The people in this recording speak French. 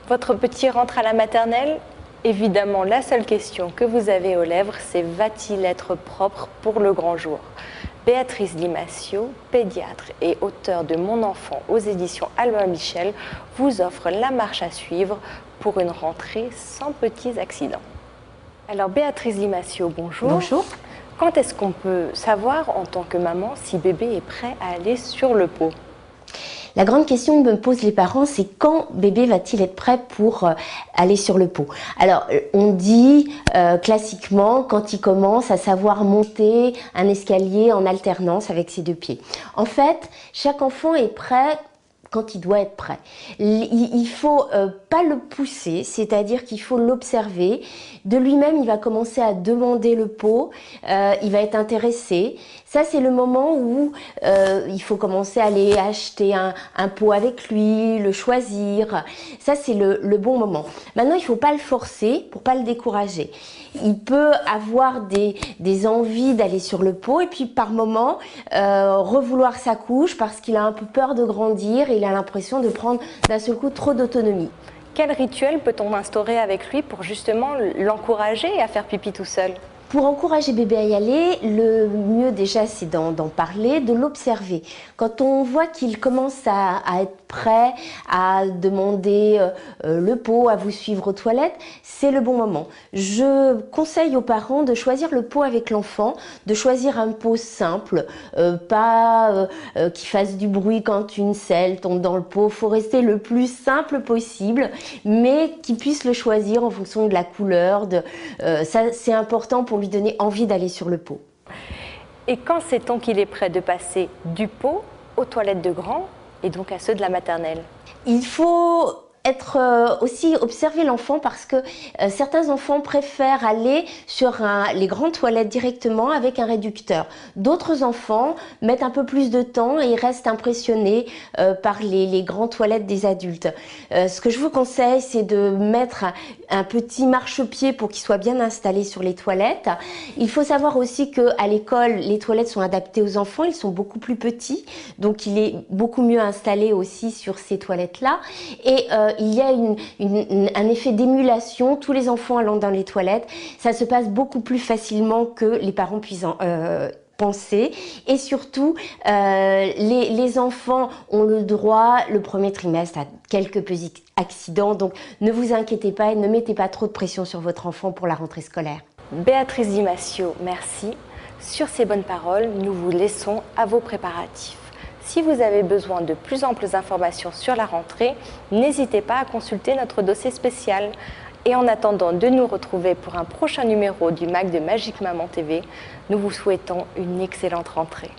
Votre petit rentre à la maternelle? Évidemment, la seule question que vous avez aux lèvres, c'est va-t-il être propre pour le grand jour? Béatrice Limacio, pédiatre et auteure de Mon enfant aux éditions Albin Michel, vous offre la marche à suivre pour une rentrée sans petits accidents. Alors Béatrice Limacio, bonjour. Bonjour. Quand est-ce qu'on peut savoir en tant que maman si bébé est prêt à aller sur le pot? La grande question que me posent les parents, c'est quand bébé va-t-il être prêt pour aller sur le pot? Alors, on dit classiquement quand il commence à savoir monter un escalier en alternance avec ses deux pieds. En fait, chaque enfant est prêt quand il doit être prêt. Il faut pas le pousser, c'est-à-dire qu'il faut l'observer. De lui-même, il va commencer à demander le pot, il va être intéressé. Ça, c'est le moment où il faut commencer à aller acheter un pot avec lui, le choisir. Ça, c'est le bon moment. Maintenant, il faut pas le forcer pour pas le décourager. Il peut avoir des envies d'aller sur le pot et puis par moment revouloir sa couche parce qu'il a un peu peur de grandir et il a l'impression de prendre d'un seul coup trop d'autonomie. Quel rituel peut-on instaurer avec lui pour justement l'encourager à faire pipi tout seul? Pour encourager bébé à y aller, le mieux déjà c'est d'en parler, de l'observer. Quand on voit qu'il commence à être prêt, à demander le pot, à vous suivre aux toilettes, c'est le bon moment. Je conseille aux parents de choisir le pot avec l'enfant, de choisir un pot simple, pas qui fasse du bruit quand une selle tombe dans le pot. Il faut rester le plus simple possible, mais qu'il puisse le choisir en fonction de la couleur. Ça, c'est important pour lui donner envie d'aller sur le pot. Et quand sait-on qu'il est prêt de passer du pot aux toilettes de grand et donc à ceux de la maternelle? Il faut aussi observer l'enfant parce que certains enfants préfèrent aller sur les grandes toilettes directement avec un réducteur. D'autres enfants mettent un peu plus de temps et restent impressionnés par les grandes toilettes des adultes. Ce que je vous conseille, c'est de mettre un petit marchepied pour qu'il soit bien installé sur les toilettes. Il faut savoir aussi qu'à l'école, les toilettes sont adaptées aux enfants, ils sont beaucoup plus petits, donc il est beaucoup mieux installé aussi sur ces toilettes-là. Et il y a un effet d'émulation, tous les enfants allant dans les toilettes, ça se passe beaucoup plus facilement que les parents puissent penser. Et surtout, les enfants ont le droit, le premier trimestre, à quelques petits accidents, donc ne vous inquiétez pas et ne mettez pas trop de pression sur votre enfant pour la rentrée scolaire. Béatrice Limacio, merci. Sur ces bonnes paroles, nous vous laissons à vos préparatifs. Si vous avez besoin de plus amples informations sur la rentrée, n'hésitez pas à consulter notre dossier spécial. Et en attendant de nous retrouver pour un prochain numéro du MAC de Magique Maman TV, nous vous souhaitons une excellente rentrée.